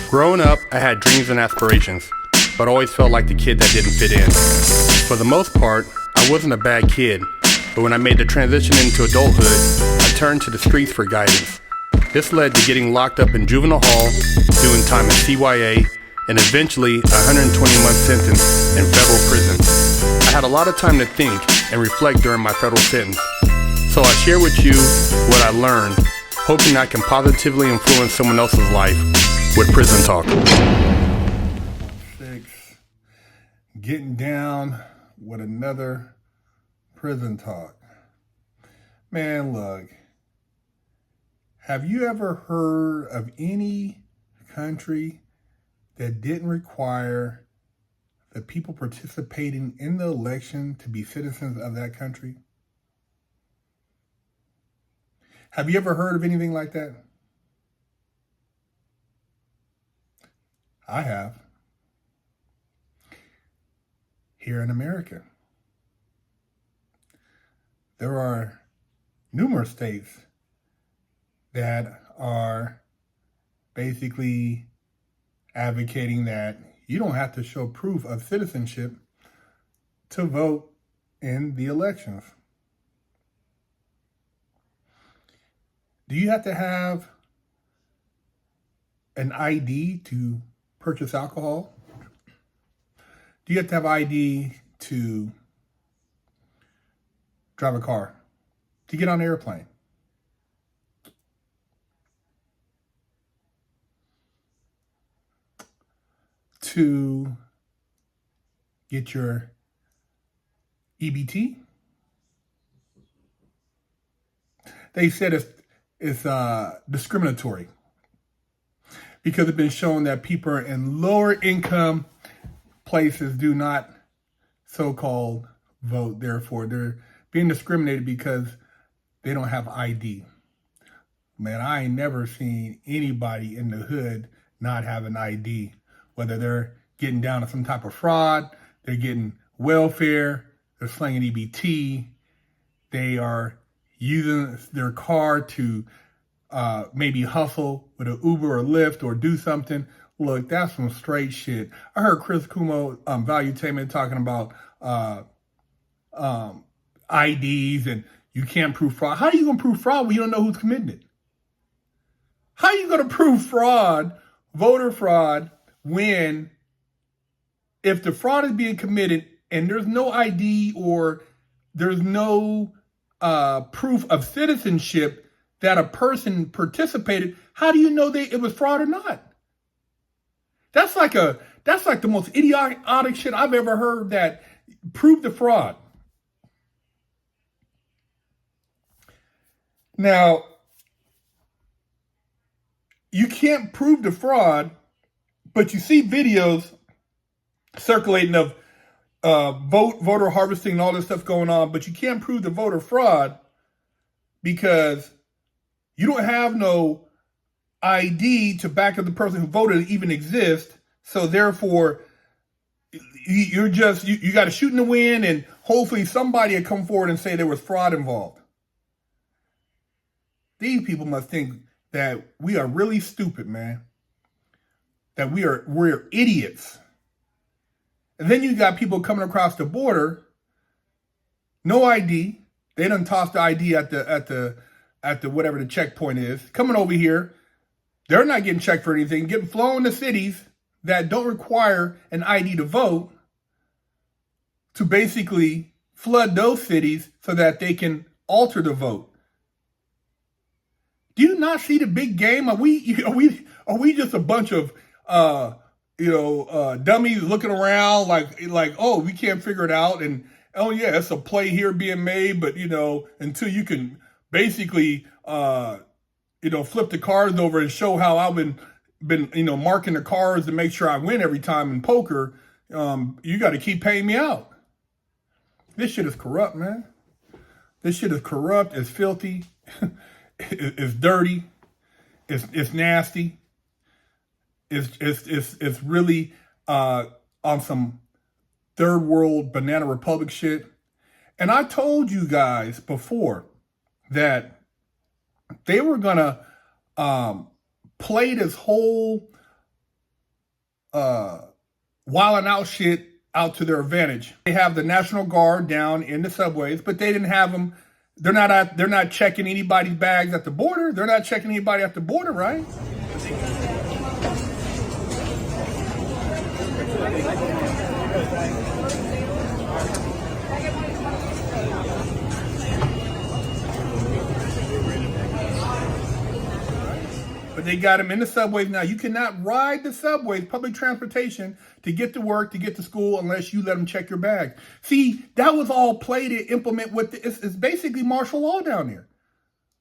Growing up, I had dreams and aspirations, but always felt like the kid that didn't fit in. For the most part, I wasn't a bad kid, but when I made the transition into adulthood, I turned to the streets for guidance. This led to getting locked up in juvenile hall, doing time in CYA, and eventually a 120-month sentence in federal prison. I had a lot of time to think and reflect during my federal sentence, so I share with you what I learned, hoping I can positively influence someone else's life with Prison Talk. 6, getting down with another Prison Talk. Man, look, have you ever heard of any country that didn't require the people participating in the election to be citizens of that country? Have you ever heard of anything like that? I have. Here in America, there are numerous states that are basically advocating that you don't have to show proof of citizenship to vote in the elections. Do you have to have an ID to purchase alcohol? Do you have to have ID to drive a car, to get on an airplane? To get your EBT? They said it's discriminatory because it's been shown that people in lower income places do not so-called vote. Therefore, they're being discriminated because they don't have ID. Man, I ain't never seen anybody in the hood not have an ID. Whether they're getting down to some type of fraud, they're getting welfare, they're slinging EBT, they are using their car to maybe hustle with an Uber or Lyft or do something. Look, that's some straight shit. I heard Chris Cuomo, Valuetainment, talking about IDs and you can't prove fraud. How are you going to prove fraud when you don't know who's committing it? How are you going to prove fraud, voter fraud, when if the fraud is being committed and there's no ID or there's no proof of citizenship that a person participated, how do you know it was fraud or not? That's like the most idiotic shit I've ever heard, that prove the fraud. Now, you can't prove the fraud, but you see videos circulating of voter harvesting and all this stuff going on, but you can't prove the voter fraud because you don't have no ID to back up the person who voted even exist. So therefore, you got to shoot in the wind and hopefully somebody will come forward and say there was fraud involved. These people must think that we are really stupid, man. That we're idiots. And then you got people coming across the border, no ID. They done tossed the ID at the whatever the checkpoint is. Coming over here, they're not getting checked for anything, getting flown to cities that don't require an ID to vote, to basically flood those cities so that they can alter the vote. Do you not see the big game? Are we just a bunch of dummies looking around like, oh, we can't figure it out, and oh yeah, it's a play here being made, but until you can basically flip the cards over and show how I've been marking the cards to make sure I win every time in poker, you got to keep paying me out. This shit is corrupt, man. This shit is corrupt. It's filthy. It's dirty. It's nasty. It's really on some third world banana republic shit. And I told you guys before that they were gonna play this whole wilding out shit out to their advantage. They have the National Guard down in the subways, but they didn't have them. They're not checking anybody's bags at the border. They're not checking anybody at the border, right? But they got them in the subways now. You cannot ride the subways, public transportation, to get to work, to get to school, unless you let them check your bag. See, that was all play to implement it's basically martial law down there.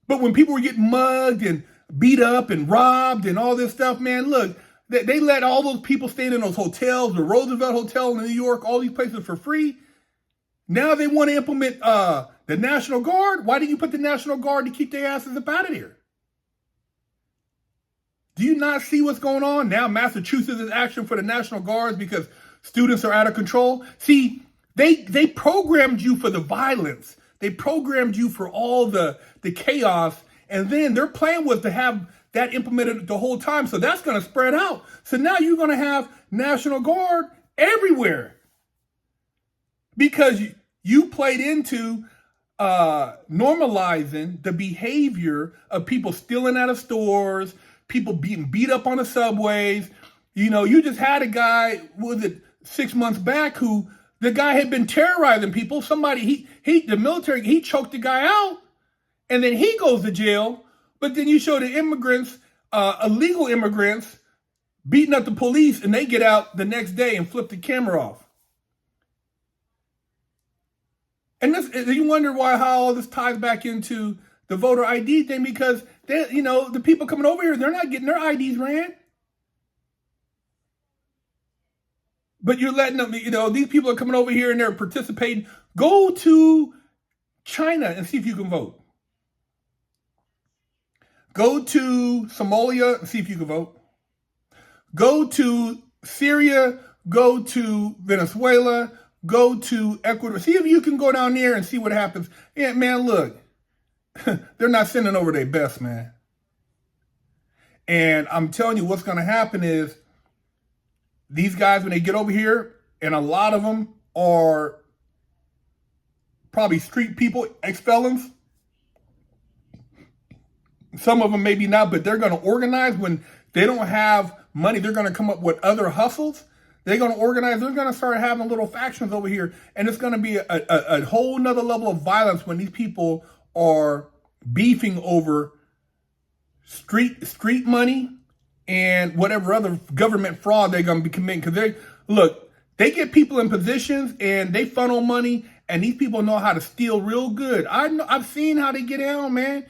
But when people were getting mugged and beat up and robbed and all this stuff, man, look, they let all those people stay in those hotels, the Roosevelt Hotel in New York, all these places for free. Now they want to implement the National Guard. Why did you put the National Guard to keep their asses up out of there? Do you not see what's going on? Now Massachusetts is action for the National Guards because students are out of control. See, they programmed you for the violence. They programmed you for all the chaos. And then their plan was to have that implemented the whole time. So that's going to spread out. So now you're going to have National Guard everywhere because you played into normalizing the behavior of people stealing out of stores, people being beat up on the subways. You know, you just had a guy, was it 6 months back, who the guy had been terrorizing people. Somebody, the military, he choked the guy out and then he goes to jail. But then you show the immigrants, illegal immigrants, beating up the police and they get out the next day and flip the camera off. And you wonder how all this ties back into the voter ID thing, because the people coming over here, they're not getting their IDs ran. But you're letting them, these people are coming over here and they're participating. Go to China and see if you can vote. Go to Somalia and see if you can vote. Go to Syria, go to Venezuela, go to Ecuador. See if you can go down there and see what happens. Yeah, man, look. They're not sending over their best, man. And I'm telling you, what's going to happen is these guys, when they get over here, and a lot of them are probably street people, ex-felons. Some of them maybe not, but they're going to organize. When they don't have money, they're going to come up with other hustles. They're going to organize. They're going to start having little factions over here. And it's going to be a whole nother level of violence when these people are beefing over street money and whatever other government fraud they're going to be committing. Because they get people in positions and they funnel money, and these people know how to steal real good. I've seen how they get down, man.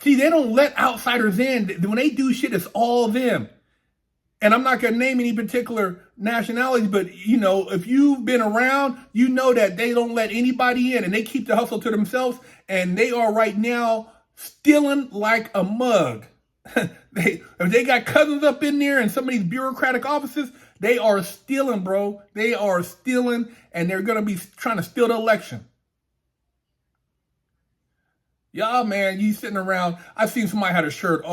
See, they don't let outsiders in. When they do shit, it's all them. And I'm not going to name any particular nationalities, but, if you've been around, you know that they don't let anybody in and they keep the hustle to themselves. And they are right now stealing like a mug. If they got cousins up in there in some of these bureaucratic offices, they are stealing, bro. They are stealing, and they're going to be trying to steal the election. Y'all, man, you sitting around. I seen somebody had a shirt,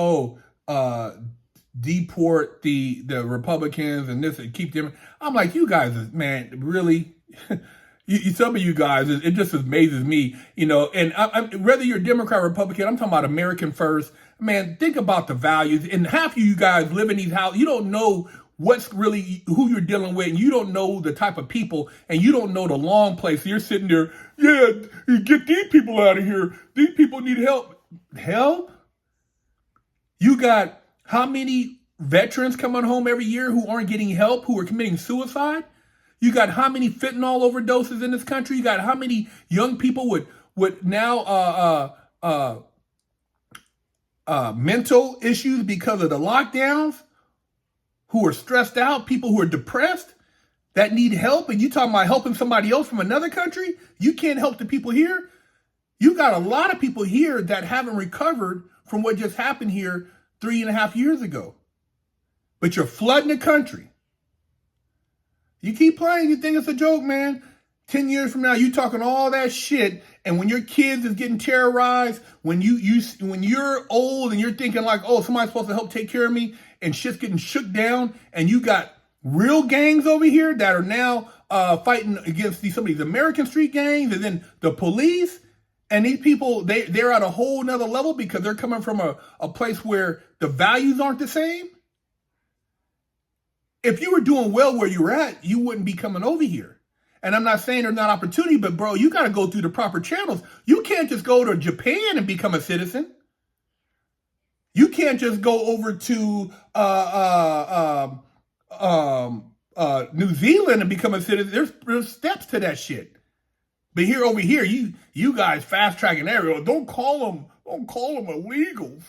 deport the Republicans and this and keep them. I'm like, you guys, man, really? Some of you guys, it just amazes me, and whether you're Democrat or Republican, I'm talking about American first. Man, think about the values. And half of you guys live in these houses. You don't know who you're dealing with, and you don't know the type of people, and you don't know the long play. So you're sitting there, get these people out of here. These people need help. Help? You got how many veterans coming home every year who aren't getting help, who are committing suicide? You got how many fentanyl overdoses in this country? You got how many young people with now mental issues because of the lockdowns, who are stressed out, people who are depressed, that need help, and you talking about helping somebody else from another country? You can't help the people here. You got a lot of people here that haven't recovered from what just happened here 3.5 years ago. But you're flooding the country. You keep playing, you think it's a joke, man. 10 years from now, you talking all that shit, and when your kids is getting terrorized, when you're old and you're thinking like, oh, somebody's supposed to help take care of me, and shit's getting shook down, and you got real gangs over here that are now fighting against some of these American street gangs, and then the police. And these people, they're at a whole nother level because they're coming from a place where the values aren't the same. If you were doing well where you were at, you wouldn't be coming over here. And I'm not saying there's not opportunity, but bro, you got to go through the proper channels. You can't just go to Japan and become a citizen. You can't just go over to New Zealand and become a citizen. There's steps to that shit. But over here, you guys fast tracking everyone. Don't call them illegals.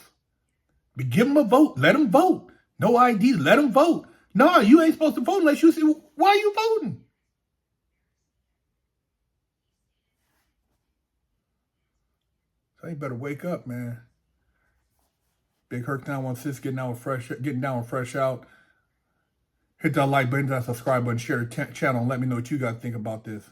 But give them a vote. Let them vote. No ID. Let them vote. No, you ain't supposed to vote unless you see why are you voting. So you better wake up, man. Big Herc 916 getting down with fresh out. Hit that like button, that subscribe button, share the channel, and let me know what you guys think about this.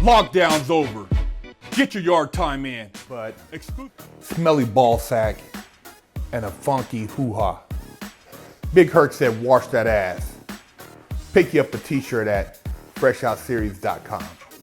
Lockdown's over. Get your yard time in. But smelly ball sack and a funky hoo-ha. Big Herc said, wash that ass. Pick you up a t-shirt at freshoutseries.com.